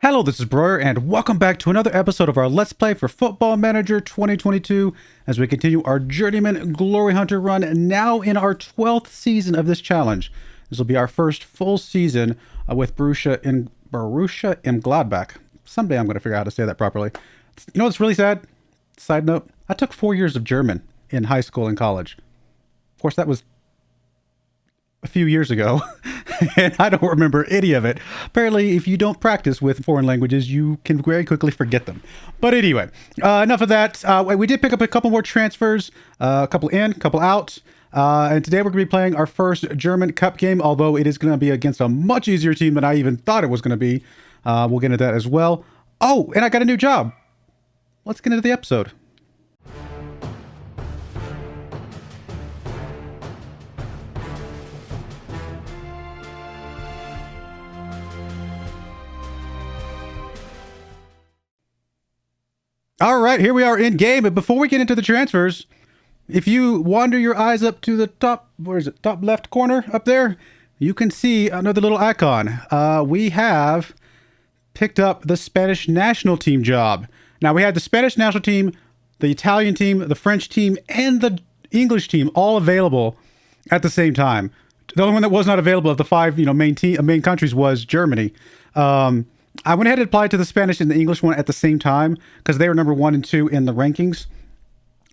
Hello, this is Broyar, and welcome back to another episode of our Let's Play for Football Manager 2022 as we continue our Journeyman Glory Hunter run, now in our 12th season of this challenge. This will be our first full season with Borussia Mönchengladbach. Someday I'm going to figure out how to say that properly. You know what's really sad? Side note, I took 4 years of German in high school and college. Of course, that was a few years ago, and I don't remember any of it. Apparently, if you don't practice with foreign languages, you can very quickly forget them. But anyway, enough of that. We did pick up a couple more transfers, a couple in, a couple out. And today we're going to be playing our first German Cup game, although it is going to be against a much easier team than I even thought it was going to be. We'll get into that as well. Oh, and I got a new job. Let's get into the episode. All right, here we are in game. But before we get into the transfers, if you wander your eyes up to the top, where is it? Top left corner up there, you can see another little icon. We have picked up the Spanish national team job. Now, we had the Spanish national team, the Italian team, the French team, and the English team all available at the same time. The only one that was not available of the five, main countries was Germany. I went ahead and applied to the Spanish and the English one at the same time because they were number 1 and 2 in the rankings.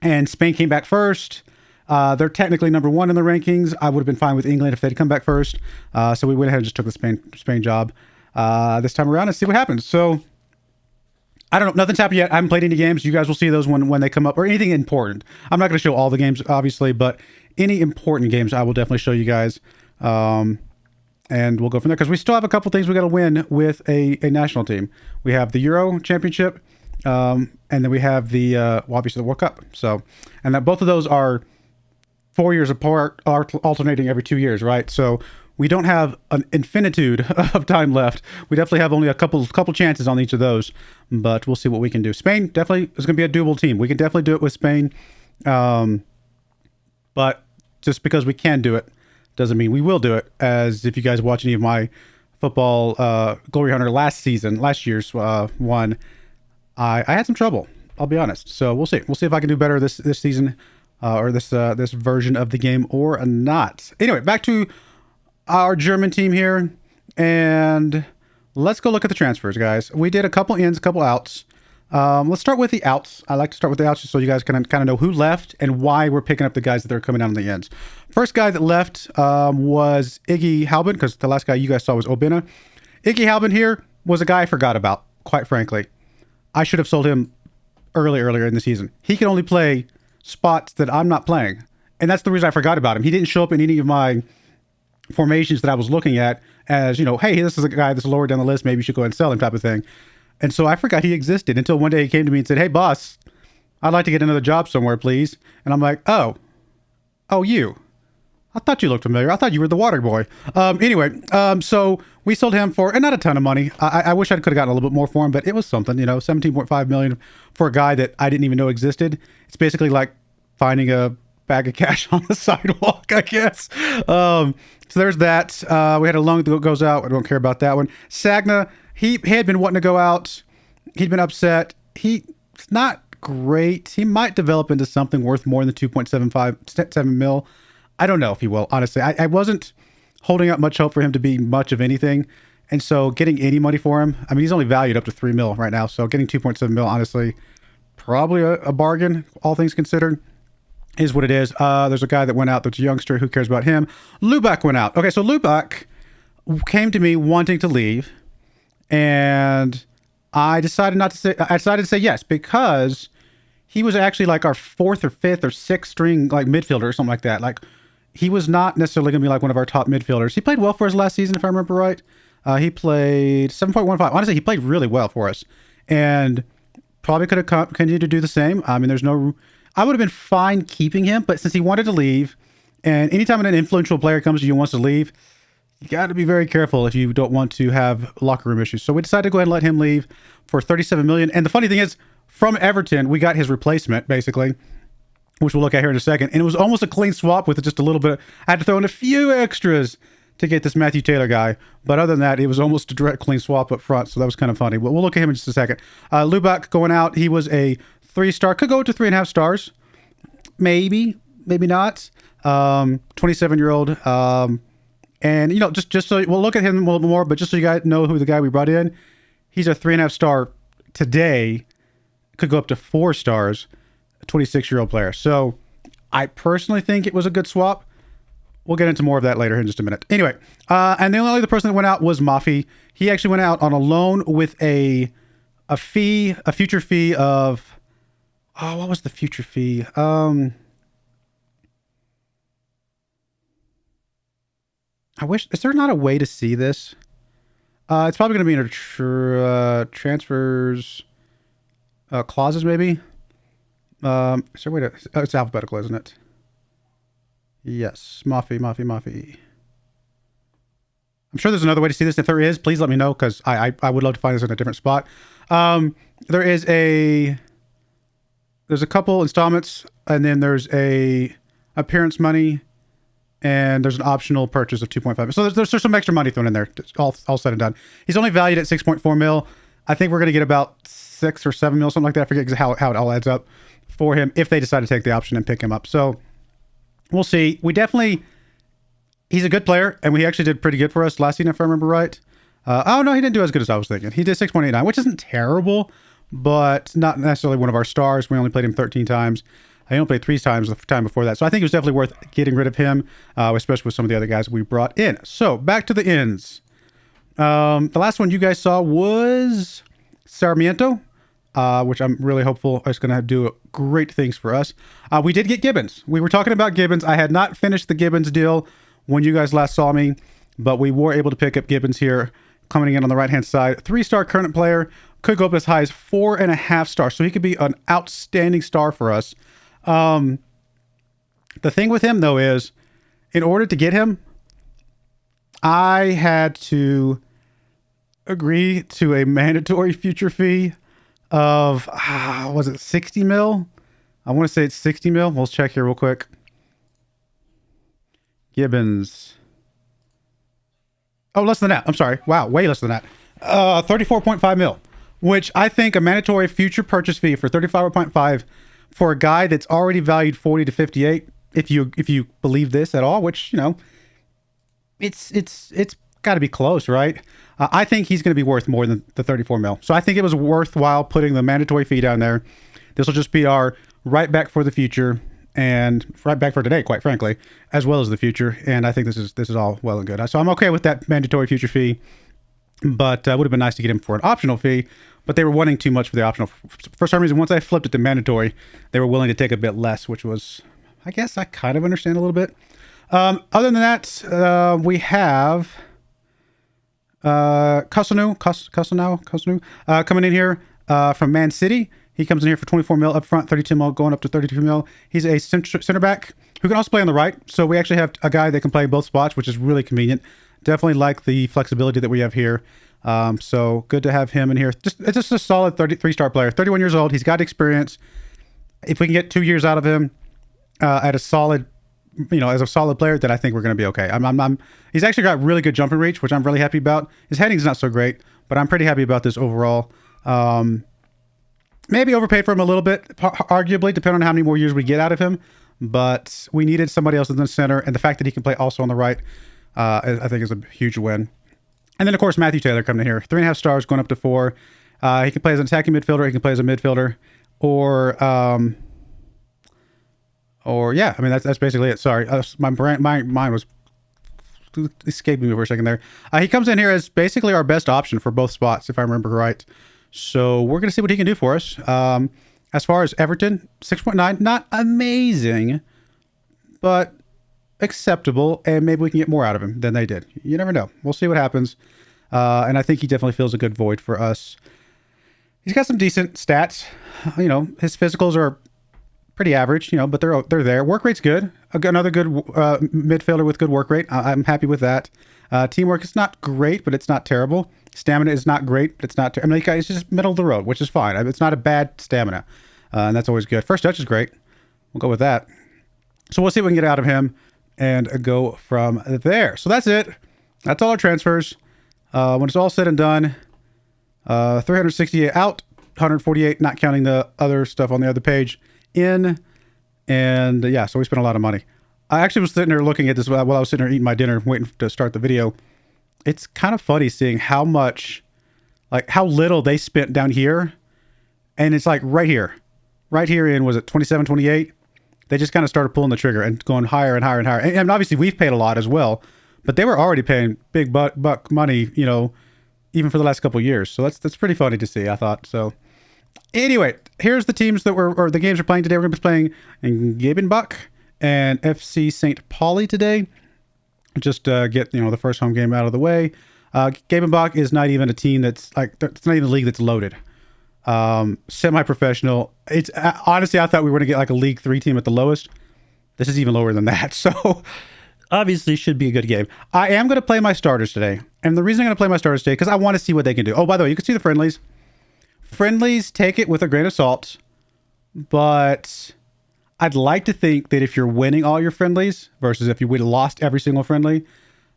And Spain came back first. They're technically number 1 in the rankings. I would have been fine with England if they'd come back first. So we went ahead and just took the Spain job this time around and see what happens. So I don't know. Nothing's happened yet. I haven't played any games. You guys will see those when they come up, or anything important. I'm not going to show all the games, obviously, but any important games I will definitely show you guys. And we'll go from there because we still have a couple things we got to win with a national team. We have the Euro Championship, and then we have the obviously the World Cup. So, and that both of those are 4 years apart, are alternating every 2 years, right? So we don't have an infinitude of time left. We definitely have only a couple chances on each of those, but we'll see what we can do. Spain definitely is going to be a doable team. We can definitely do it with Spain, but just because we can do it doesn't mean we will do it. As if you guys watch any of my football Glory Hunter last year's one, I had some trouble. I'll be honest. So we'll see. We'll see if I can do better this season or this version of the game or not. Anyway, back to our German team here, and let's go look at the transfers, guys. We did a couple ins, a couple outs. Let's start with the outs. I like to start with the outs just so you guys can kind of know who left and why we're picking up the guys that are coming out on the ends. First guy that left was Iggy Halbin, because the last guy you guys saw was Obina. Iggy Halbin here was a guy I forgot about, quite frankly. I should have sold him earlier in the season. He can only play spots that I'm not playing, and that's the reason I forgot about him. He didn't show up in any of my formations that I was looking at as, hey, this is a guy that's lower down the list, maybe you should go ahead and sell him type of thing. And so I forgot he existed until one day he came to me and said, "Hey, boss, I'd like to get another job somewhere, please." And I'm like, oh, you. I thought you looked familiar. I thought you were the water boy. So we sold him for, and not a ton of money. I wish I could have gotten a little bit more for him, but it was something, $17.5 million for a guy that I didn't even know existed. It's basically like finding a bag of cash on the sidewalk, I guess. So there's that. We had a loan that goes out. I don't care about that one. Sagna, he had been wanting to go out. He'd been upset. He's not great. He might develop into something worth more than 2.7 mil. I don't know if he will, honestly. I wasn't holding out much hope for him to be much of anything. And so getting any money for him, I mean, he's only valued up to 3 mil right now. So getting 2.7 mil, honestly, probably a bargain, all things considered, is what it is. There's a guy that went out that's a youngster. Who cares about him? Lubac went out. Okay, so Lubac came to me wanting to leave. And I decided to say yes, because he was actually like our 4th or 5th or 6th string like midfielder or something like that. Like, he was not necessarily going to be like one of our top midfielders. He played well for us last season, if I remember right. He played 7.15. Honestly, he played really well for us, and probably could have continued to do the same. I mean, I would have been fine keeping him, but since he wanted to leave, and anytime an influential player comes to you and wants to leave, you got to be very careful if you don't want to have locker room issues. So we decided to go ahead and let him leave for $37 million. And the funny thing is, from Everton, we got his replacement, basically, which we'll look at here in a second. And it was almost a clean swap with just a little bit. I had to throw in a few extras to get this Matthew Taylor guy. But other than that, it was almost a direct clean swap up front, so that was kind of funny. But we'll look at him in just a second. Lubak going out. He was a 3-star. Could go to 3.5 stars. Maybe not. 27-year-old. And, you know, just so we'll look at him a little bit more, but just so you guys know who the guy we brought in, he's a 3.5 star today. Could go up to 4 stars. A 26-year-old player. So I personally think it was a good swap. We'll get into more of that later in just a minute. Anyway, and the only other person that went out was Mafi. He actually went out on a loan with a future fee of, what was the future fee? I wish, is there not a way to see this? It's probably going to be in transfers clauses, maybe. Is there a way to, it's alphabetical, isn't it? Yes, Mafi. I'm sure there's another way to see this. If there is, please let me know, because I would love to find this in a different spot. There's a couple installments, and then there's a appearance money, and there's an optional purchase of 2.5. So there's some extra money thrown in there. All said and done. He's only valued at 6.4 mil. I think we're going to get about 6 or 7 mil, something like that. I forget how it all adds up for him if they decide to take the option and pick him up. So we'll see. He's a good player, and we actually did pretty good for us last season, if I remember right. No, he didn't do as good as I was thinking. He did 6.89, which isn't terrible, but not necessarily one of our stars. We only played him 13 times. I only played 3 times the time before that. So I think it was definitely worth getting rid of him, especially with some of the other guys we brought in. So back to the ins. The last one you guys saw was Sarmiento, which I'm really hopeful is going to do great things for us. We did get Gibbons. We were talking about Gibbons. I had not finished the Gibbons deal when you guys last saw me, but we were able to pick up Gibbons here, coming in on the right-hand side. 3-star current player, could go up as high as 4.5 stars, so he could be an outstanding star for us. The thing with him, though, is in order to get him, I had to agree to a mandatory future fee of, was it 60 mil? I want to say it's 60 mil. We'll check here real quick. Gibbons. Oh, less than that. I'm sorry. Wow, way less than that. 34.5 mil, which I think a mandatory future purchase fee for 35.5 for a guy that's already valued 40 to 58. If you believe this at all, which, you know, it's got to be close, right? I think he's going to be worth more than the 34 mil. So I think it was worthwhile putting the mandatory fee down there. This will just be our right back for the future and right back for today, quite frankly, as well as the future. And I think this is all well and good. So I'm okay with that mandatory future fee, but it would have been nice to get him for an optional fee, but they were wanting too much for the optional. For some reason, once I flipped it to mandatory, they were willing to take a bit less, which was, I guess I kind of understand a little bit. Other than that, we have Cosano coming in here from Man City. He comes in here for 24 mil up front, 32 mil going up to 32 mil. He's a center back who can also play on the right. So we actually have a guy that can play both spots, which is really convenient. Definitely like the flexibility that we have here. So good to have him in here. It's just a solid 33-star player, 31 years old. He's got experience. If we can get 2 years out of him at a solid, as a solid player, then I think we're going to be okay. He's actually got really good jumping reach, which I'm really happy about. His heading's not so great, but I'm pretty happy about this overall. Maybe overpaid for him a little bit, arguably, depending on how many more years we get out of him. But we needed somebody else in the center, and the fact that he can play also on the right, I think is a huge win. And then, of course, Matthew Taylor coming in here. 3.5 stars going up to 4. He can play as an attacking midfielder. He can play as a midfielder. Or yeah, I mean, that's basically it. Sorry. My mind was escaping me for a second there. He comes in here as basically our best option for both spots, if I remember right. So we're going to see what he can do for us. As far as Everton, 6.9, not amazing, but acceptable, and maybe we can get more out of him than they did. You never know. We'll see what happens. And I think he definitely fills a good void for us. He's got some decent stats. His physicals are pretty average, but they're there. Work rate's good. Another good midfielder with good work rate. I'm happy with that. Teamwork is not great, but it's not terrible. Stamina is not great, but it's not it's just middle of the road, which is fine. It's not a bad stamina, and that's always good. First touch is great. We'll go with that. So we'll see what we can get out of him and go from there. So that's it That's all our transfers. When it's all said and done, 368 out, 148, not counting the other stuff on the other page, in. And yeah, so we spent a lot of money. I actually was sitting there looking at this while I was sitting there eating my dinner, waiting to start the video. It's kind of funny seeing how much, like how little they spent down here. And it's like right here in, was it 27, 28? They just kind of started pulling the trigger and going higher and higher and higher. And obviously we've paid a lot as well, but they were already paying big buck money, you know, even for the last couple of years. So that's pretty funny to see, I thought. So anyway, here's the teams that or the games we're playing today. We're going to be playing in Gabenbach and FC St. Pauli today. Just get, you know, the first home game out of the way. Gabenbach is not even a team that's like, it's not even a league that's loaded. Semi-professional. It's honestly, I thought we were going to get like a League 3 team at the lowest. This is even lower than that. So obviously should be a good game. I am going to play my starters today. And the reason I'm going to play my starters today, because I want to see what they can do. Oh, by the way, you can see the friendlies. Friendlies, take it with a grain of salt. But I'd like to think that if you're winning all your friendlies versus if you would have lost every single friendly,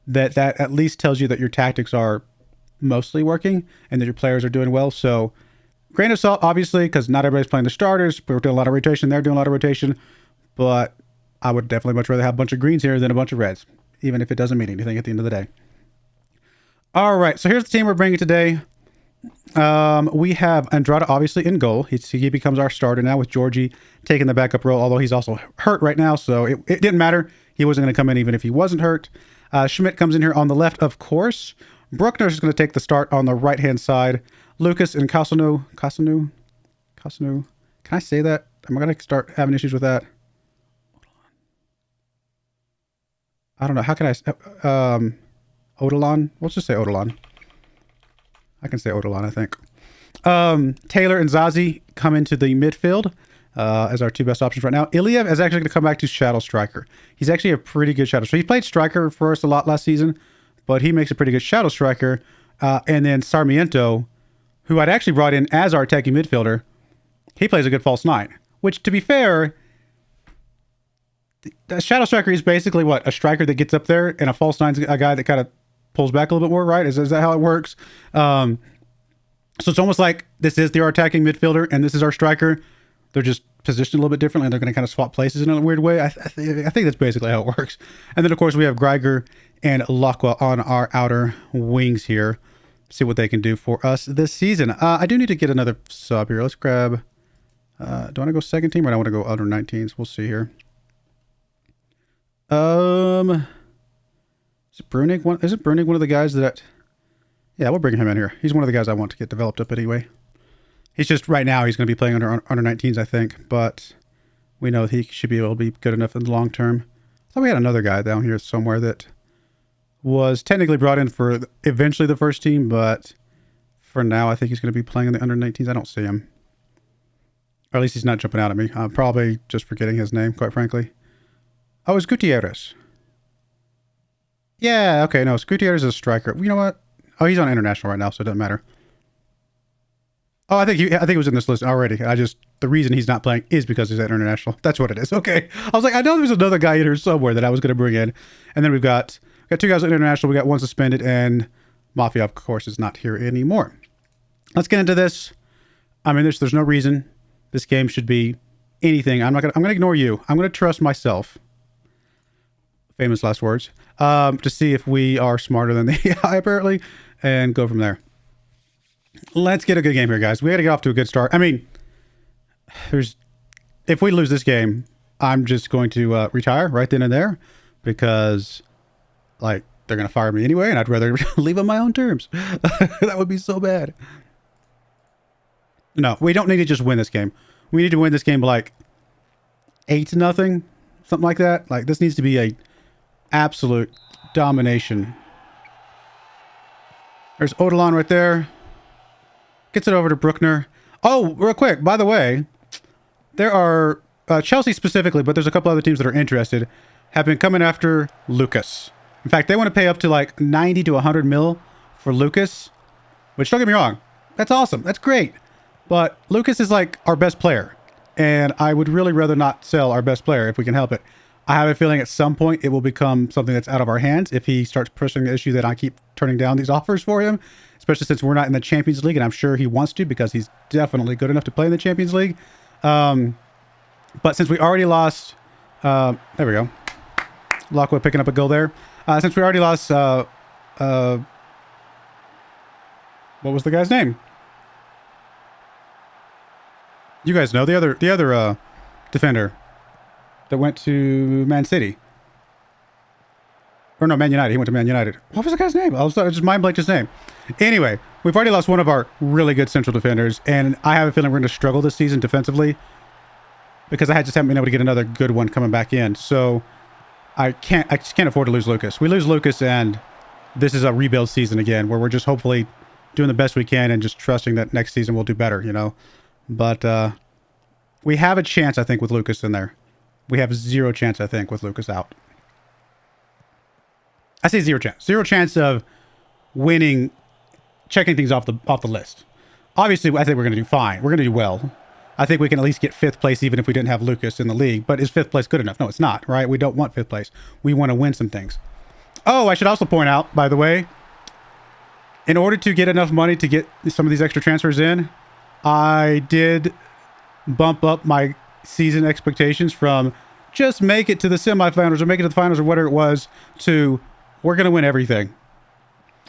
that at least tells you that your tactics are mostly working and that your players are doing well. So grain of salt, obviously, because not everybody's playing the starters. We're doing a lot of rotation. They're doing a lot of rotation. But I would definitely much rather have a bunch of greens here than a bunch of reds, even if it doesn't mean anything at the end of the day. All right, so here's the team we're bringing today. We have Andrada, obviously, in goal. He becomes our starter now with Georgie taking the backup role, although he's also hurt right now, so it didn't matter. He wasn't going to come in even if he wasn't hurt. Schmidt comes in here on the left, of course. Bruckner is going to take the start on the right-hand side. Lucas and Casanu. Can I say that? Am I going to start having issues with that? I don't know. How can I... Odilon? Let's just say Odilon. I can say Odilon, I think. Taylor and Zazie come into the midfield as our two best options right now. Iliev is actually going to come back to Shadow Striker. He's actually a pretty good Shadow Striker. He played Striker for us a lot last season, but he makes a pretty good Shadow Striker. And then Sarmiento, who I'd actually brought in as our attacking midfielder, he plays a good false nine, which, to be fair, the Shadow Striker is basically what? A striker that gets up there, and a false nine's a guy that kind of pulls back a little bit more, right? Is that how it works? So it's almost like this is our attacking midfielder, and this is our striker. They're just positioned a little bit differently, and they're going to kind of swap places in a weird way. I think that's basically how it works. And then, of course, we have Greiger and Lacqua on our outer wings here. See what they can do for us this season. I do need to get another sub here. Let's grab... do I want to go second team, or do I want to go under 19s? We'll see here. Is Brunig one? Isn't Brunig one of the guys that... Yeah, we'll bring him in here. He's one of the guys I want to get developed up anyway. He's just, right now, he's going to be playing under 19s, I think. But we know he should be able to be good enough in the long term. I thought we had another guy down here somewhere that was technically brought in for eventually the first team. But for now, I think he's going to be playing in the under 19s. I don't see him. Or at least he's not jumping out at me. I'm probably just forgetting his name, quite frankly. Oh, it's Gutierrez. Yeah, okay, no, Gutierrez is a striker. You know what? Oh, he's on international right now, so it doesn't matter. Oh, I think he was in this list already. The reason he's not playing is because he's at international. That's what it is. Okay. I was like, I know there's another guy in here somewhere that I was going to bring in. And then we got two guys at international. We got one suspended, and Mafia, of course, is not here anymore. Let's get into this. I mean, there's no reason this game should be anything. I'm going to ignore you. I'm going to trust myself. Famous last words. To see if we are smarter than the AI, apparently, and go from there. Let's get a good game here, guys. We got to get off to a good start. I mean, if we lose this game, I'm just going to retire right then and there, because, like, they're going to fire me anyway, and I'd rather leave on my own terms. That would be so bad. No, we don't need to just win this game. We need to win this game like 8-0, something like that. Like, this needs to be a absolute domination. There's Odilon right there. Gets it over to Bruckner. Oh, real quick, by the way, there are Chelsea specifically, but there's a couple other teams that are interested, have been coming after Lucas. In fact, they want to pay up to like 90 to 100 mil for Lucas, which, don't get me wrong, that's awesome. That's great. But Lucas is like our best player, and I would really rather not sell our best player if we can help it. I have a feeling at some point it will become something that's out of our hands if he starts pushing the issue that I keep turning down these offers for him, especially since we're not in the Champions League, and I'm sure he wants to because he's definitely good enough to play in the Champions League. But since we already lost, there we go. Lockwood picking up a goal there. Since we already lost, what was the guy's name? You guys know the other defender that went to Man City. Or no, Man United. He went to Man United. What was the guy's name? I just mind blanked his name. Anyway, we've already lost one of our really good central defenders, and I have a feeling we're going to struggle this season defensively because I just haven't been able to get another good one coming back in. So I just can't afford to lose Lucas. We lose Lucas, and this is a rebuild season again, where we're just hopefully doing the best we can and just trusting that next season we'll do better, you know. But we have a chance, I think, with Lucas in there. We have zero chance, I think, with Lucas out. I say zero chance. Zero chance of winning, checking things off the list. Obviously, I think we're going to do fine. We're going to do well. I think we can at least get 5th place even if we didn't have Lucas in the league. But is 5th place good enough? No, it's not, right? We don't want 5th place. We want to win some things. Oh, I should also point out, by the way, in order to get enough money to get some of these extra transfers in, I did bump up my season expectations from just make it to the semifinals or make it to the finals or whatever it was to we're going to win everything.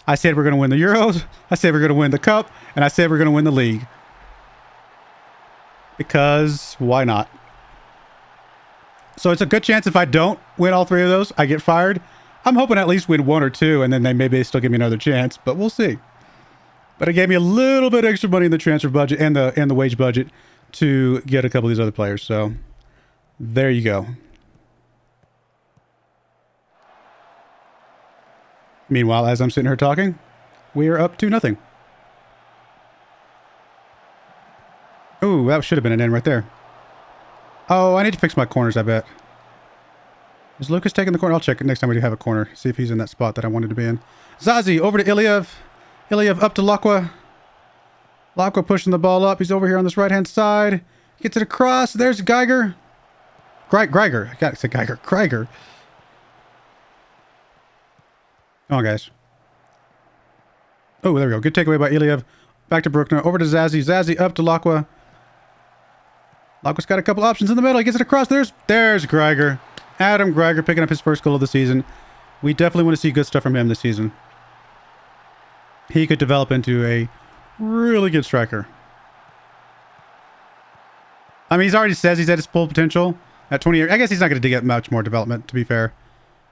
I said we're going to win the Euros. I said we're going to win the Cup. And I said we're going to win the league. Because why not? So it's a good chance if I don't win all 3 of those, I get fired. I'm hoping at least win 1 or 2 and then they still give me another chance, but we'll see. But it gave me a little bit extra money in the transfer budget and the wage budget to get a couple of these other players. So there you go. Meanwhile, as I'm sitting here talking, we are up 2-0. Ooh, that should have been an end right there. Oh, I need to fix my corners, I bet. Is Lucas taking the corner? I'll check it next time we do have a corner. See if he's in that spot that I wanted to be in. Zazi over to Iliev. Iliev up to Lakwa. Lakwa pushing the ball up. He's over here on this right-hand side. Gets it across. There's Geiger. Greiger. I gotta say Geiger. Greiger. Come on, guys. Oh, there we go. Good takeaway by Iliev. Back to Bruckner. Over to Zazi. Zazi up to Lakwa. Lakwa's got a couple options in the middle. He gets it across. There's Greiger. Adam Greiger picking up his first goal of the season. We definitely want to see good stuff from him this season. He could develop into a really good striker. I mean, he's already says he's at his full potential at 20 years. I guess he's not going to get much more development, to be fair.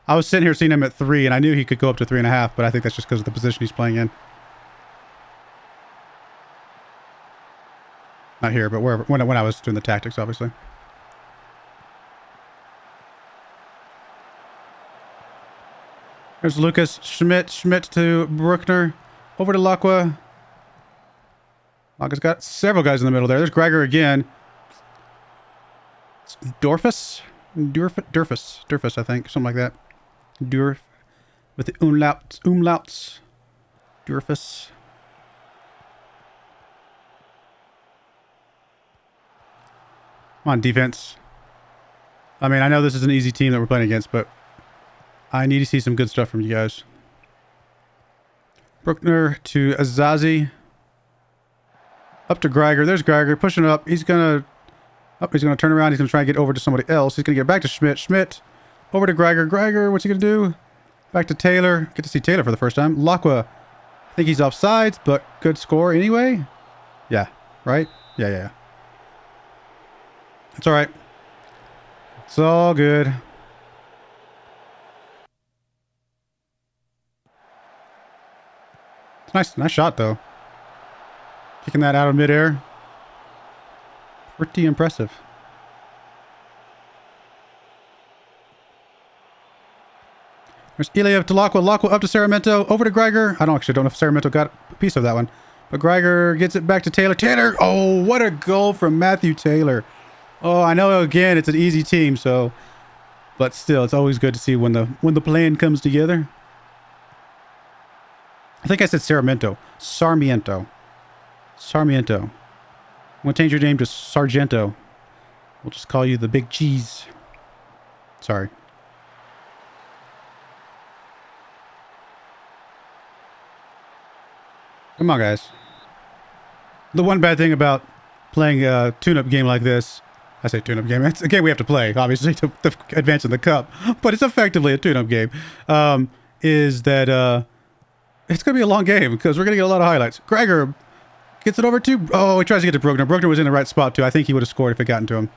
I was sitting here seeing him at 3, and I knew he could go up to 3.5, but I think that's just because of the position he's playing in. Not here, but wherever, when I was doing the tactics, obviously. There's Lucas. Schmidt to Bruckner. Over to Lakwa. Lakwa's got several guys in the middle there. There's Greiger again. It's Dorfus, I think. Something like that. Durf. With the umlauts. Dorfus. Come on, defense. I mean, I know this is an easy team that we're playing against, but I need to see some good stuff from you guys. Bruckner to Azazi. Up to Greiger. There's Greiger pushing it up. He's gonna turn around. He's gonna try and get over to somebody else. He's gonna get back to Schmidt. Schmidt over to Greiger. Greiger, what's he gonna do? Back to Taylor. Get to see Taylor for the first time. Lakwa. I think he's offsides, but good score anyway. Yeah. Right? Yeah. It's all right. It's all good. Nice shot, though. Kicking that out of midair. Pretty impressive. There's Iliev to Lakwa. Lakwa up to Saramento. Over to Greiger. I don't know if Saramento got a piece of that one. But Greiger gets it back to Taylor. Taylor! Oh, what a goal from Matthew Taylor. Oh, I know, again, it's an easy team, so... But still, it's always good to see when the plan comes together. I think I said Sarmiento. I'm going to change your name to Sargento. We'll just call you the Big Cheese. Sorry. Come on, guys. The one bad thing about playing a tune-up game like this, I say tune-up game, it's a game we have to play, obviously, to advance in the cup, but it's effectively a tune-up game, is that it's going to be a long game, because we're going to get a lot of highlights. Greiger gets it over to... Oh, he tries to get to Bruckner. Bruckner was in the right spot, too. I think he would have scored if it gotten to him.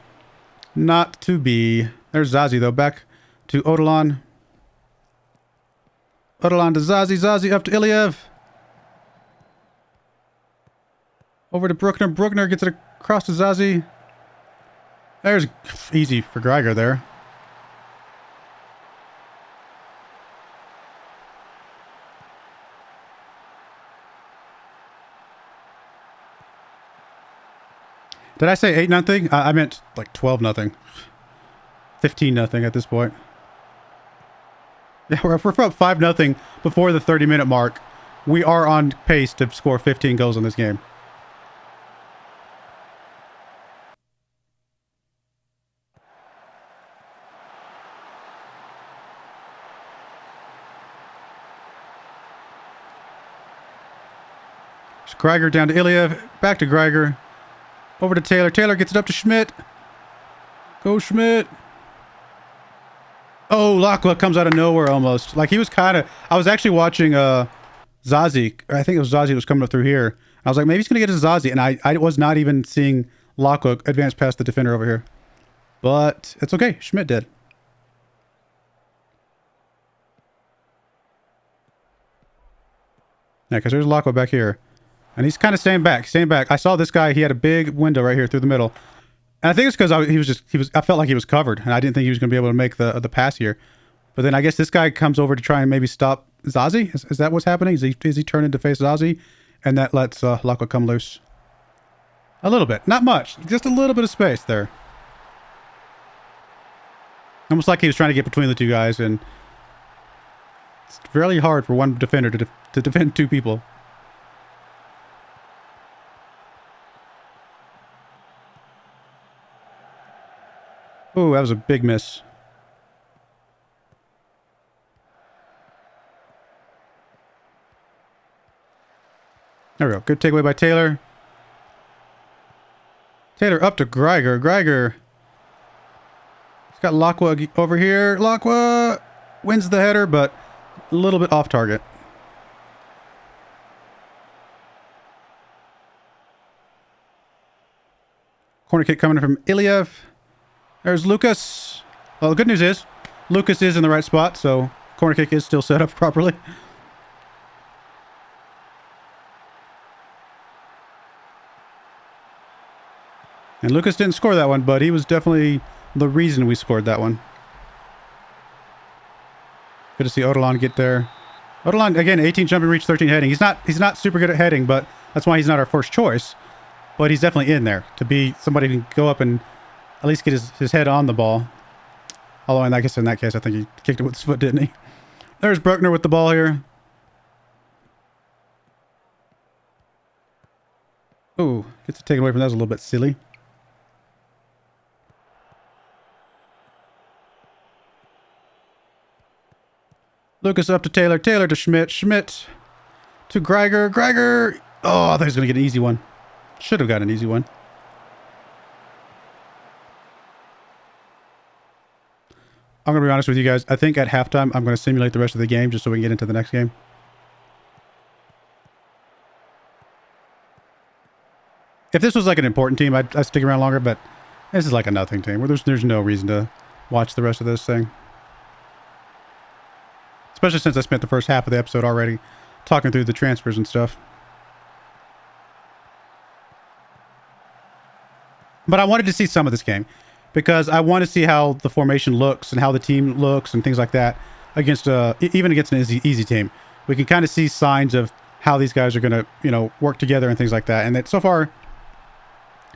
Not to be. There's Zazie, though. Back to Odilon. Odilon to Zazie. Zazie up to Iliev. Over to Bruckner. Bruckner gets it across to Zazie. There's easy for Greiger there. Did I say 8-0? I meant like 12-0. 15-0 at this point. Yeah, we're up 5-0 before the 30-minute mark. We are on pace to score 15 goals in this game. Greiger down to Iliev. Back to Greiger. Over to Taylor. Taylor gets it up to Schmidt. Go Schmidt. Oh, Lacqua comes out of nowhere almost. Like he was kind of... I was actually watching Zazie. I think it was Zazie was coming up through here. I was like, maybe he's going to get to Zazie. And I was not even seeing Lacqua advance past the defender over here. But it's okay. Schmidt did. Yeah, because there's Lacqua back here. And he's kind of staying back, I saw this guy. He had a big window right here through the middle. And I think it's because I felt like he was covered. And I didn't think he was going to be able to make the pass here. But then I guess this guy comes over to try and maybe stop Zazie. Is that what's happening? Is he turning to face Zazie? And that lets Lacqua come loose. A little bit. Not much. Just a little bit of space there. Almost like he was trying to get between the two guys. And it's really hard for one defender to defend two people. Ooh, that was a big miss. There we go. Good takeaway by Taylor. Taylor up to Greiger. Greiger. He's got Lacqua over here. Lacqua wins the header, but a little bit off target. Corner kick coming from Iliev. There's Lucas. Well, the good news is Lucas is in the right spot, so corner kick is still set up properly. And Lucas didn't score that one, but he was definitely the reason we scored that one. Good to see Odilon get there. Odilon, again, 18 jumping reach, 13 heading. He's not super good at heading, but that's why he's not our first choice. But he's definitely in there to be somebody who can go up and at least get his head on the ball. Although in that case, I think he kicked it with his foot, didn't he? There's Bruckner with the ball here. Ooh, gets it taken away from that. Was a little bit silly. Lucas up to Taylor. Taylor to Schmidt. Schmidt to Greiger. Greiger. Oh, I thought he was going to get an easy one. Should have got an easy one. I'm going to be honest with you guys. I think at halftime, I'm going to simulate the rest of the game just so we can get into the next game. If this was like an important team, I'd stick around longer, but this is like a nothing team where there's no reason to watch the rest of this thing. Especially since I spent the first half of the episode already talking through the transfers and stuff. But I wanted to see some of this game because I want to see how the formation looks and how the team looks and things like that against even against an easy team. We can kind of see signs of how these guys are going to, work together and things like that. And that so far,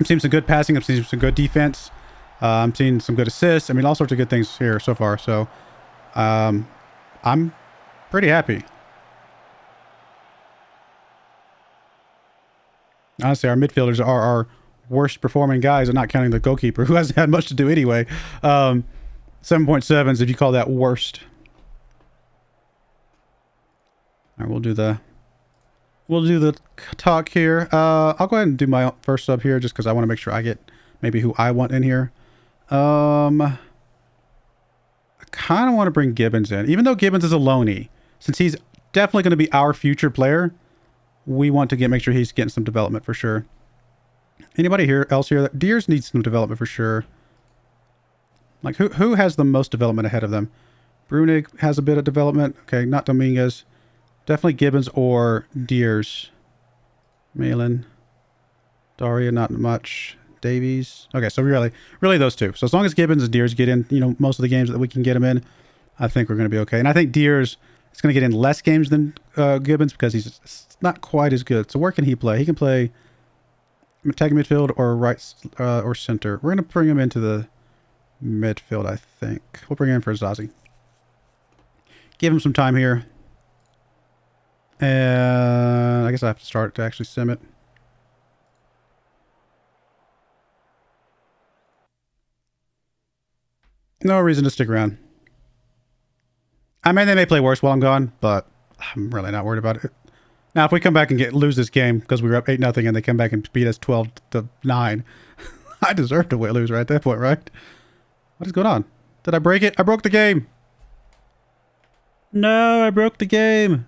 I'm seeing some good passing. I'm seeing some good defense. I'm seeing some good assists. I mean, all sorts of good things here so far. So I'm pretty happy. Honestly, our midfielders are our worst performing guys, and not counting the goalkeeper, who hasn't had much to do anyway. 7.7s if you call that worst. All right, we'll do the talk here. I'll go ahead and do my first sub here just because I want to make sure I get maybe who I want in here. I kind of want to bring Gibbons in, even though Gibbons is a loanee. Since he's definitely going to be our future player, we want to make sure he's getting some development for sure. Anybody else here? Deers needs some development for sure. Like who has the most development ahead of them? Brunig has a bit of development. Okay, not Dominguez. Definitely Gibbons or Deers. Malin. Daria, not much. Davies. Okay, so really those two. So as long as Gibbons and Deers get in, most of the games that we can get them in, I think we're going to be okay. And I think Deers is going to get in less games than Gibbons because he's not quite as good. So where can he play? He can play attacking midfield or right or center. We're going to bring him into the midfield, I think. We'll bring him in for Zazie. Give him some time here. And I guess I have to start to actually sim it. No reason to stick around. I mean, they may play worse while I'm gone, but I'm really not worried about it. Now, if we come back and lose this game because we were up 8-0 and they come back and beat us 12-9, I deserve to lose right at that point, right? What is going on? Did I break it? I broke the game. No, I broke the game.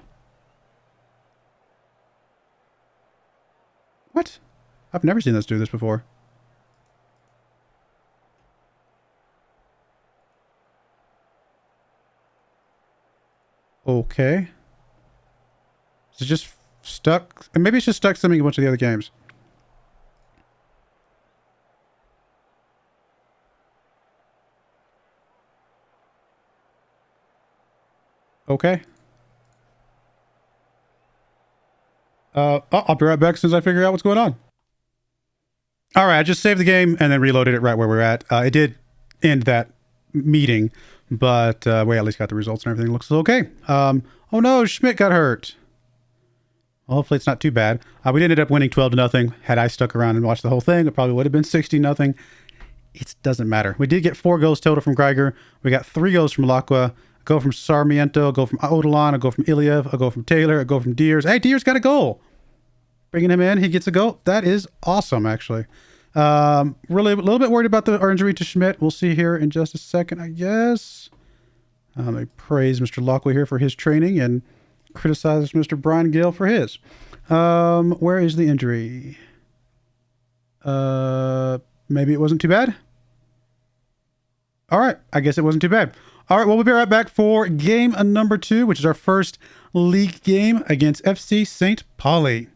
What? I've never seen us do this before. Okay. Is it just stuck? And maybe it's just stuck simming a bunch of the other games. Okay. I'll be right back as soon as I figure out what's going on. All right, I just saved the game and then reloaded it right where we're at. It did end that meeting, but we at least got the results and everything looks okay. Oh no, Schmidt got hurt. Well, hopefully it's not too bad. We ended up winning 12-0. Had I stuck around and watched the whole thing, it probably would have been 16-0. It doesn't matter. We did get 4 goals total from Greiger. We got 3 goals from Lacqua. A goal from Sarmiento. A goal from Odilon. A goal from Iliev. A goal from Taylor. A goal from Deers. Hey, Deers got a goal. Bringing him in, he gets a goal. That is awesome, actually. Really a little bit worried about our injury to Schmidt. We'll see here in just a second, I guess. I praise Mr. Lacqua here for his training and criticize Mr. Brian Gill for his. Where is the injury? Maybe it wasn't too bad. All right, I guess it wasn't too bad. All right, well, we'll be right back for game number 2, which is our first league game against FC St. Pauli.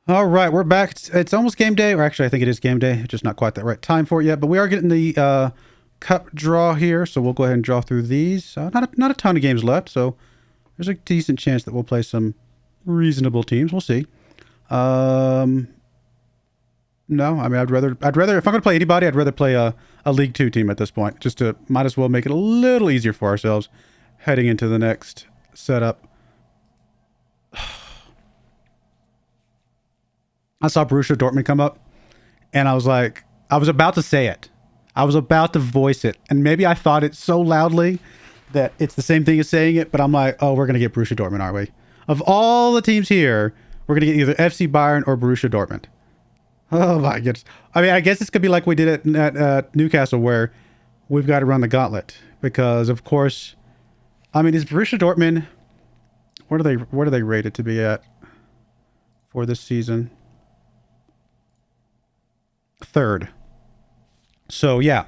All right, we're back. It's almost game day, or actually I think it is game day. It's just not quite the right time for it yet, but we are getting the cup draw here, so we'll go ahead and draw through these. Not a ton of games left, so there's a decent chance that we'll play some reasonable teams. We'll see. No, I mean, I'd rather if I'm going to play anybody, I'd rather play a League 2 team at this point, just to might as well make it a little easier for ourselves heading into the next setup. I saw Borussia Dortmund come up, and I was like, I was about to say it. I was about to voice it, and maybe I thought it so loudly that it's the same thing as saying it, but I'm like, oh, we're going to get Borussia Dortmund, aren't we? Of all the teams here, we're going to get either FC Bayern or Borussia Dortmund. Oh my goodness. I mean, I guess it's going to be like we did at Newcastle, where we've got to run the gauntlet, because, of course, I mean, is Borussia Dortmund, where are they rated to be at for this season? 3rd. So yeah,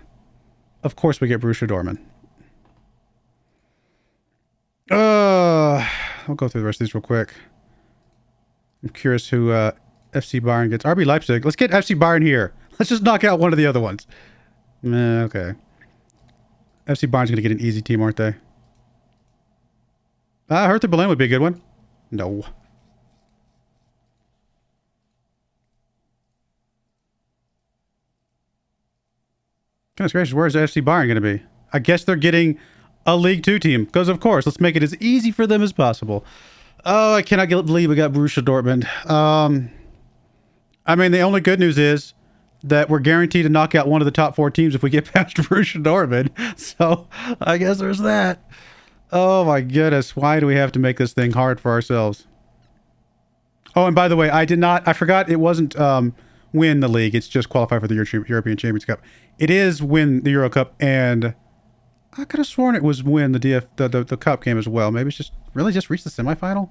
of course we get Borussia Dortmund. I'll go through the rest of these real quick. I'm curious who FC Bayern gets. RB Leipzig. Let's get FC Bayern here. Let's just knock out one of the other ones. Okay. FC Bayern's going to get an easy team, aren't they? Hertha Berlin would be a good one. No. Goodness gracious, where's FC Bayern going to be? I guess they're getting a League 2 team, because of course, let's make it as easy for them as possible. Oh, I cannot believe we got Borussia Dortmund. I mean, the only good news is that we're guaranteed to knock out one of the top 4 teams if we get past Borussia Dortmund. So I guess there's that. Oh my goodness. Why do we have to make this thing hard for ourselves? Oh, and by the way, I forgot it wasn't win the league. It's just qualify for the European Champions Cup. It is win the Euro Cup, and I could have sworn it was win the Cup game as well. Maybe it's just reach the semifinal.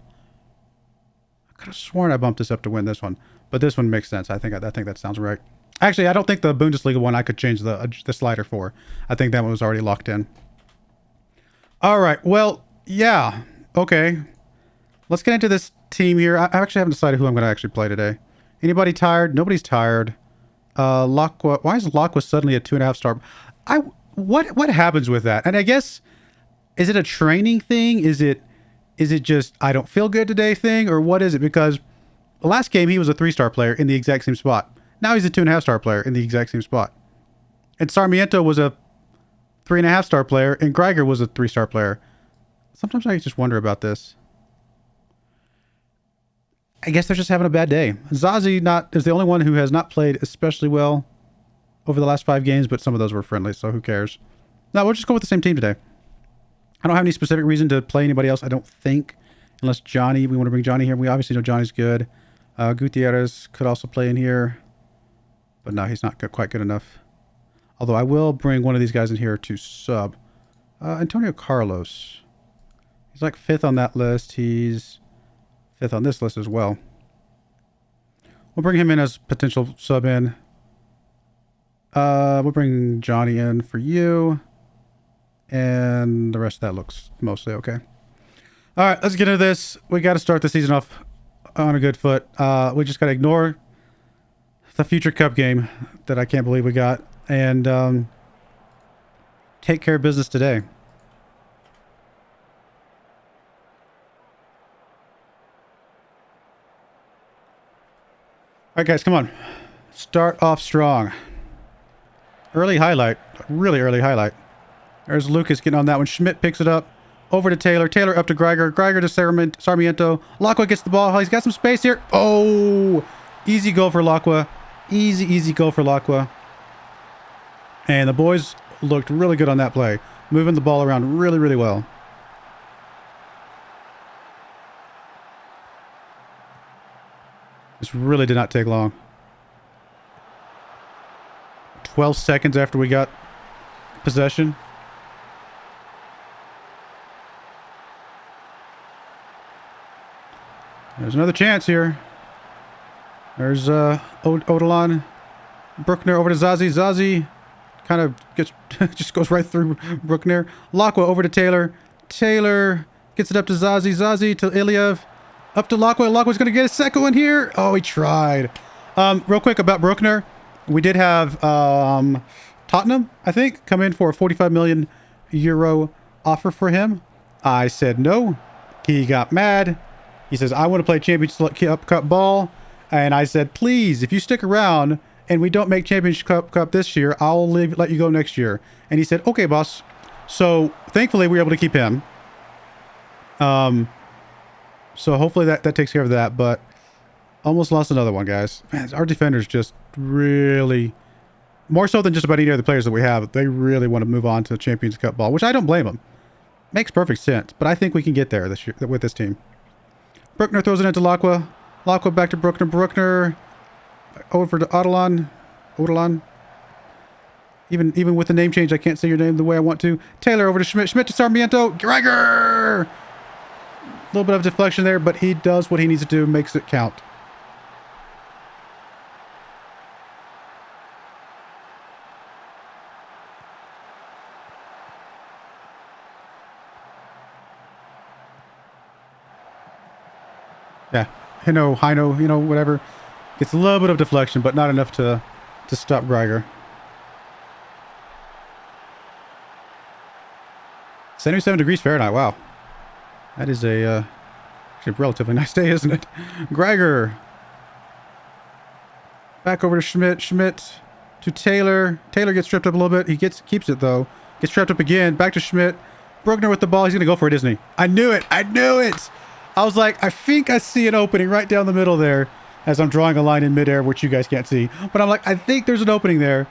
I could have sworn I bumped this up to win this one, but this one makes sense. I think that sounds right. Actually, I don't think the Bundesliga one I could change the slider for. I think that one was already locked in. All right. Well, yeah. Okay. Let's get into this team here. I actually haven't decided who I'm going to actually play today. Anybody tired? Nobody's tired. Lacqua. Why is Lacqua suddenly a 2.5 star? What happens with that? And I guess, is it a training thing? Is it just I don't feel good today thing, or what is it? Because the last game he was a 3-star player in the exact same spot. Now he's a 2.5 star player in the exact same spot. And Sarmiento was a 3.5 star player, and Greiger was a 3-star player. Sometimes I just wonder about this. I guess they're just having a bad day. Zazie is the only one who has not played especially well over the last 5 games, but some of those were friendly, so who cares? No, we'll just go with the same team today. I don't have any specific reason to play anybody else, I don't think. Unless Johnny, we want to bring Johnny here. We obviously know Johnny's good. Gutierrez could also play in here. But no, he's not quite good enough. Although I will bring one of these guys in here to sub. Antonio Carlos. He's like 5th on that list. He's 5th on this list as well. We'll bring him in as potential sub in. We'll bring Johnny in for you. And the rest of that looks mostly okay. All right, let's get into this. We got to start the season off on a good foot. We just got to ignore the future cup game that I can't believe we got. And take care of business today. All right, guys, come on. Start off strong. Early highlight. Really early highlight. There's Lucas getting on that one. Schmidt picks it up. Over to Taylor. Taylor up to Greiger. Greiger to Sarmiento. Lacqua gets the ball. He's got some space here. Oh! Easy goal for Lacqua. Easy goal for Lacqua. And the boys looked really good on that play. Moving the ball around really well. This really did not take long. 12 seconds after we got possession. There's another chance here. There's Odelan. Bruckner over to Zazie. Zazie kind of gets just goes right through Bruckner. Lacqua over to Taylor. Taylor gets it up to Zazie. Zazie to Iliev. Up to Lacqua. Lacqua's going to get a second one here. Oh, he tried. Real quick about Bruckner. We did have Tottenham, I think, come in for a 45 million euro offer for him. I said no. He got mad. He says, I want to play Championship Cup ball. And I said, please, if you stick around and we don't make Championship Cup this year, I'll let you go next year. And he said, okay, boss. So thankfully, we were able to keep him. So hopefully that takes care of that. But almost lost another one, guys. Man, our defenders just really, more so than just about any other players that we have, they really want to move on to the Champions Cup ball, which I don't blame them. Makes perfect sense. But I think we can get there this year with this team. Bruckner throws it into Lacqua. Lacqua back to Bruckner. Bruckner over to Odelan. Even with the name change, I can't say your name the way I want to. Taylor over to Schmidt. Schmidt to Sarmiento. Greiger! A little bit of deflection there, but he does what he needs to do, makes it count. Yeah, Heino, whatever. Gets a little bit of deflection, but not enough to stop Greiger. 77 degrees Fahrenheit, wow. That is actually a relatively nice day, isn't it? Greiger. Back over to Schmidt. Schmidt to Taylor. Taylor gets tripped up a little bit. He keeps it, though. Gets tripped up again. Back to Schmidt. Bruckner with the ball. He's going to go for it, isn't he? I knew it. I was like, I think I see an opening right down the middle there. as I'm drawing a line in midair, which you guys can't see. But I'm like, I think there's an opening there.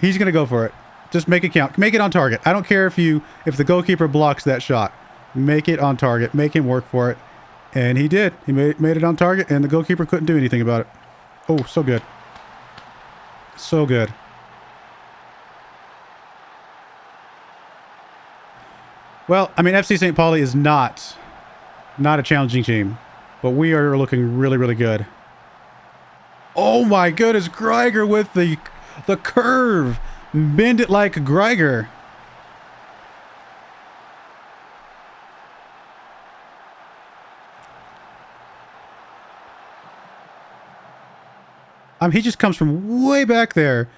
He's going to go for it. Just make it count. Make it on target. I don't care if the goalkeeper blocks that shot. Make it on target. Make him work for it. And he did. He made it on target, and the goalkeeper couldn't do anything about it. Oh, so good. So good. Well, I mean, FC St. Pauli is not a challenging team, but we are looking really, really good. Oh my goodness, Greiger with the curve. Bend it like Greiger. He just comes from way back there,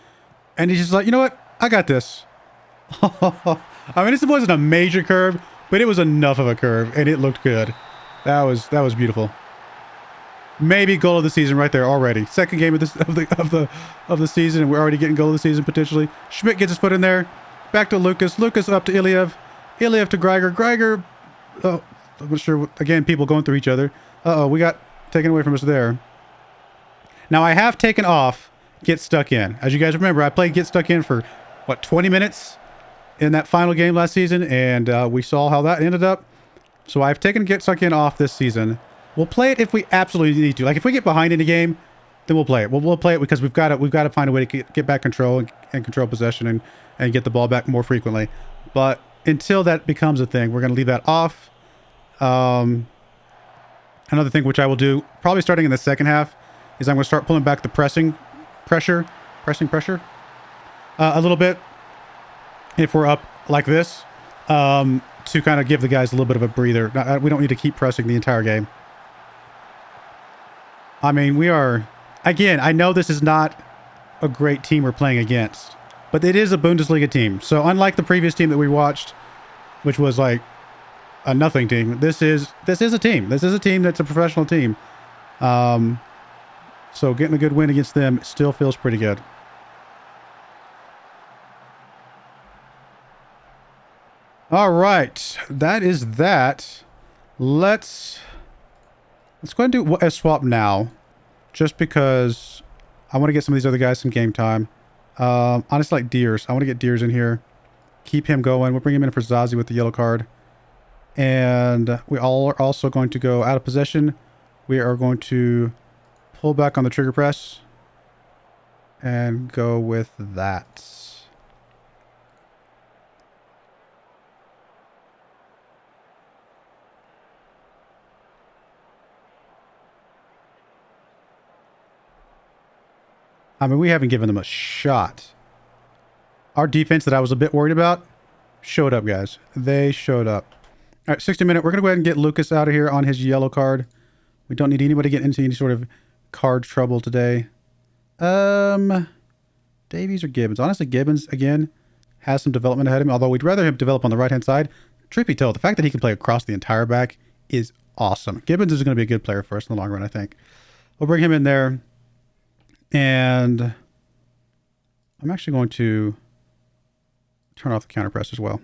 and he's just like, you know what? I got this. I mean, this wasn't a major curve, but it was enough of a curve, and it looked good. That was beautiful. Maybe goal of the season right there already. Second game of the season, and we're already getting goal of the season potentially. Schmidt gets his foot in there. Back to Lucas. Lucas up to Iliev. Iliev to Greiger. Greiger. Oh, I'm not sure. Again, people going through each other. Uh-oh, we got taken away from us there. Now, I have taken off Get Stuck In. As you guys remember, I played Get Stuck In for, what, 20 minutes in that final game last season, and we saw how that ended up. So I've taken Get Stuck In off this season. We'll play it if we absolutely need to. Like, if we get behind in a game, then we'll play it. We'll play it because we've got to find a way to get back control and control possession and get the ball back more frequently. But until that becomes a thing, we're going to leave that off. Another thing which I will do, probably starting in the second half, is I'm going to start pulling back the pressing pressure a little bit if we're up like this, to kind of give the guys a little bit of a breather. We don't need to keep pressing the entire game. I mean, we are, again, I know this is not a great team we're playing against, but it is a Bundesliga team. So unlike the previous team that we watched, which was like a nothing team, this is a team. This is a team that's a professional team. So getting a good win against them still feels pretty good. All right, that is that. Let's go ahead and do a swap now, just because I want to get some of these other guys some game time. Honestly, like Deers. I want to get Deers in here. Keep him going. We'll bring him in for Zazie with the yellow card. And we all are also going to go out of possession. We are going to pull back on the trigger press and go with that. I mean, we haven't given them a shot. Our defense that I was a bit worried about showed up, guys. They showed up. All right, 60-minute. We're going to go ahead and get Lucas out of here on his yellow card. We don't need anybody getting into any sort of card trouble today. Davies or Gibbons? Honestly, Gibbons, again, has some development ahead of him, although we'd rather him develop on the right-hand side. Truth be told, the fact that he can play across the entire back is awesome. Gibbons is going to be a good player for us in the long run, I think. We'll bring him in there. And I'm actually going to turn off the counter press as well.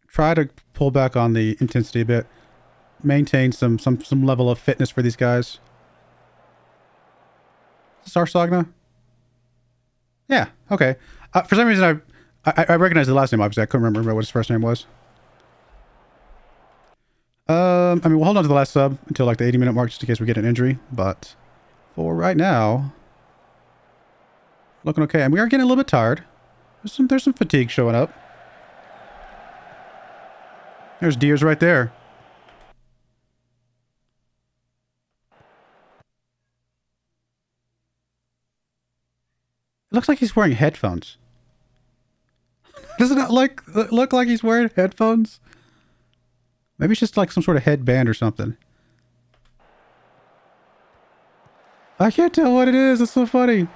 Try to pull back on the intensity a bit. Maintain some level of fitness for these guys. Is this Arsagna? Yeah, okay. For some reason, I recognize the last name, obviously. I couldn't remember what his first name was. I mean, we'll hold on to the last sub until like the 80-minute mark just in case we get an injury. But for right now, looking okay. And we are getting a little bit tired. There's some fatigue showing up. There's Deers right there. It looks like he's wearing headphones. Does it not look like he's wearing headphones? Maybe it's just like some sort of headband or something. I can't tell what it is. It's so funny.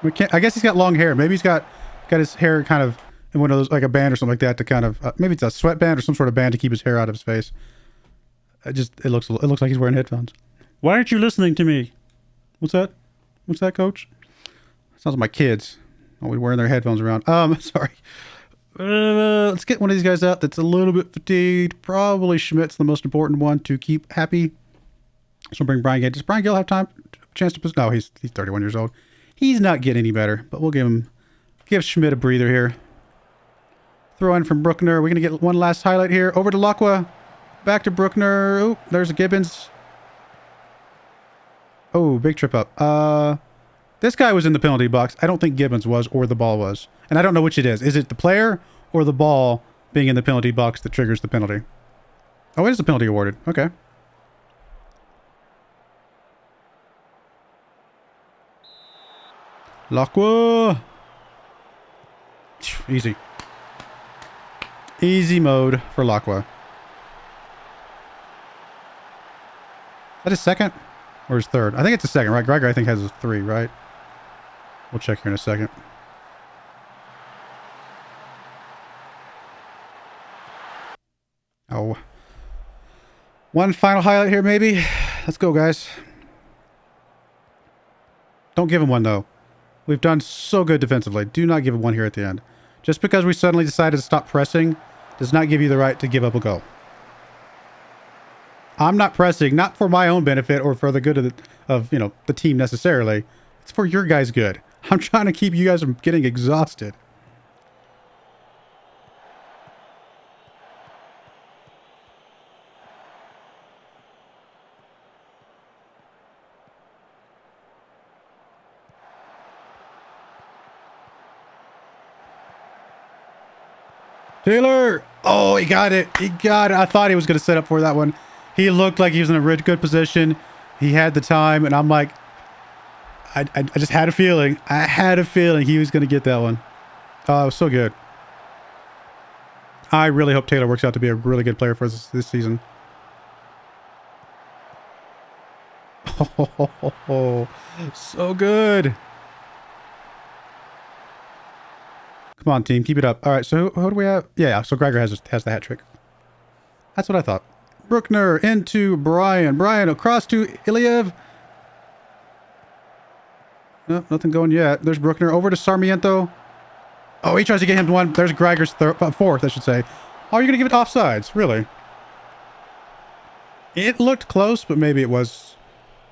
I guess he's got long hair. Maybe he's got his hair kind of in one of those, like a band or something like that to kind of, maybe it's a sweatband or some sort of band to keep his hair out of his face. It looks like he's wearing headphones. Why aren't you listening to me? What's that? What's that, coach? Sounds like my kids. Always wearing their headphones around. Sorry. Let's get one of these guys out that's a little bit fatigued. Probably Schmidt's the most important one to keep happy. So bring Brian Gill. Does Brian Gill have chance to? No, he's 31 years old. He's not getting any better, but we'll give Schmidt a breather here. Throw in from Bruckner. We're gonna get one last highlight here. Over to Lacqua. Back to Bruckner. Oh, there's a Gibbons. Oh, big trip up. This guy was in the penalty box. I don't think Gibbons was, or the ball was. And I don't know which it is. Is it the player or the ball being in the penalty box that triggers the penalty? Oh, it is the penalty awarded. Okay. Lacqua. Easy. Easy mode for Lacqua. Is that his second? Or his third? I think it's a second, right? Gregor, I think, has a 3, right? We'll check here in a second. Oh. One final highlight here, maybe. Let's go, guys. Don't give him one, though. We've done so good defensively. Do not give him one here at the end. Just because we suddenly decided to stop pressing does not give you the right to give up a goal. I'm not pressing, not for my own benefit or for the good of the team necessarily. It's for your guys' good. I'm trying to keep you guys from getting exhausted. Taylor! Oh, he got it. He got it. I thought he was going to set up for that one. He looked like he was in a really good position. He had the time, and I'm like, I just had a feeling. I had a feeling he was going to get that one. Oh, it was so good. I really hope Taylor works out to be a really good player for us this season. Oh, so good. Come on, team. Keep it up. All right, so who do we have? Yeah, so Gregor has the hat trick. That's what I thought. Bruckner into Brian. Brian across to Iliev. No, nothing going yet. There's Bruckner over to Sarmiento. Oh, he tries to get him one. There's Gregor's fourth, I should say. Oh, you're going to give it offsides? Really? It looked close, but maybe it was...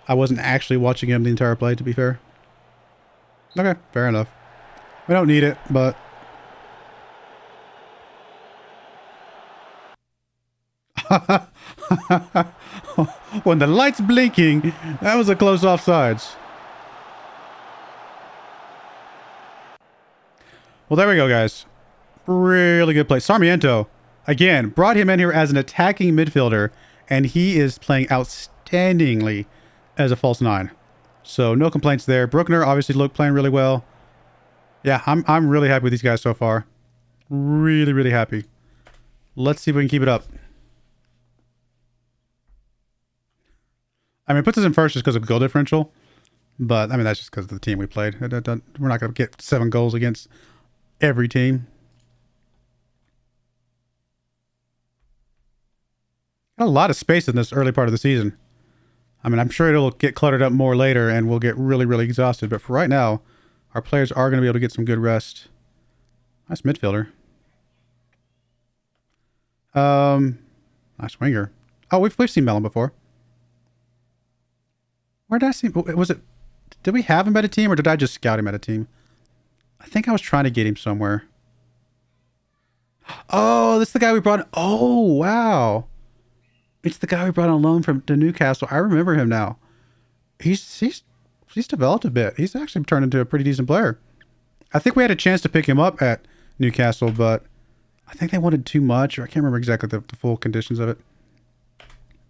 I wasn't actually watching him the entire play, to be fair. Okay, fair enough. We don't need it, but... When the light's blinking, that was a close offsides. Well, there we go, guys. Really good play. Sarmiento, again, brought him in here as an attacking midfielder, and he is playing outstandingly as a false 9. So no complaints there. Bruckner obviously playing really well. Yeah, I'm really happy with these guys so far. Really, really happy. Let's see if we can keep it up. I mean, it puts us in first just because of goal differential. But, I mean, that's just because of the team we played. We're not going to get 7 goals against every team. Got a lot of space in this early part of the season. I mean, I'm sure it'll get cluttered up more later and we'll get really, really exhausted. But for right now, our players are going to be able to get some good rest. Nice midfielder. Nice winger. Oh, we've seen Mellon before. Where did I see? Was it? Did we have him at a team, or did I just scout him at a team? I think I was trying to get him somewhere. Oh, this is the guy we brought. Oh, wow! It's the guy we brought on loan to Newcastle. I remember him now. He's developed a bit. He's actually turned into a pretty decent player. I think we had a chance to pick him up at Newcastle, but I think they wanted too much, or I can't remember exactly the full conditions of it.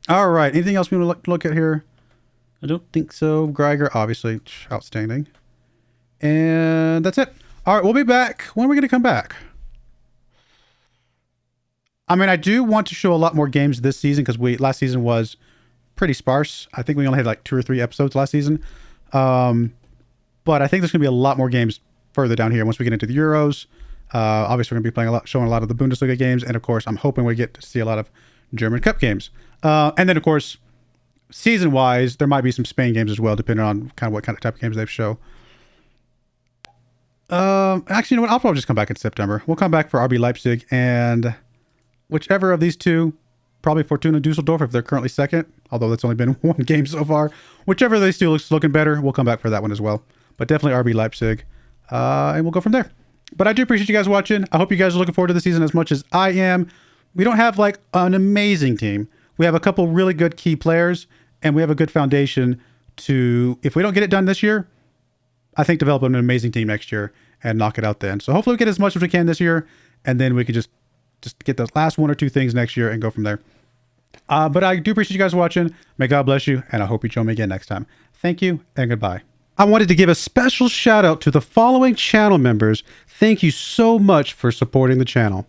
All right. Anything else we want to look at here? I don't think so. Greiger, obviously, outstanding. And that's it. All right, we'll be back. When are we going to come back? I mean, I do want to show a lot more games this season because last season was pretty sparse. I think we only had like 2 or 3 episodes last season. But I think there's going to be a lot more games further down here once we get into the Euros. Obviously, we're going to be showing a lot of the Bundesliga games. And, of course, I'm hoping we get to see a lot of German Cup games. And then, of course... Season-wise, there might be some Spain games as well, depending on what kind of type of games they show. Actually, you know what? I'll probably just come back in September. We'll come back for RB Leipzig, and whichever of these two probably Fortuna Dusseldorf if they're currently second, although that's only been one game so far. Whichever they still looks looking better, we'll come back for that one as well. But definitely RB Leipzig, and we'll go from there. But I do appreciate you guys watching. I hope you guys are looking forward to the season as much as I am. We don't have like an amazing team. We have a couple really good key players, and we have a good foundation to, if we don't get it done this year, I think develop an amazing team next year and knock it out then. So hopefully we get as much as we can this year, and then we could just get the last one or two things next year and go from there. But I do appreciate you guys watching. May God bless you, and I hope you join me again next time. Thank you, and goodbye. I wanted to give a special shout out to the following channel members. Thank you so much for supporting the channel.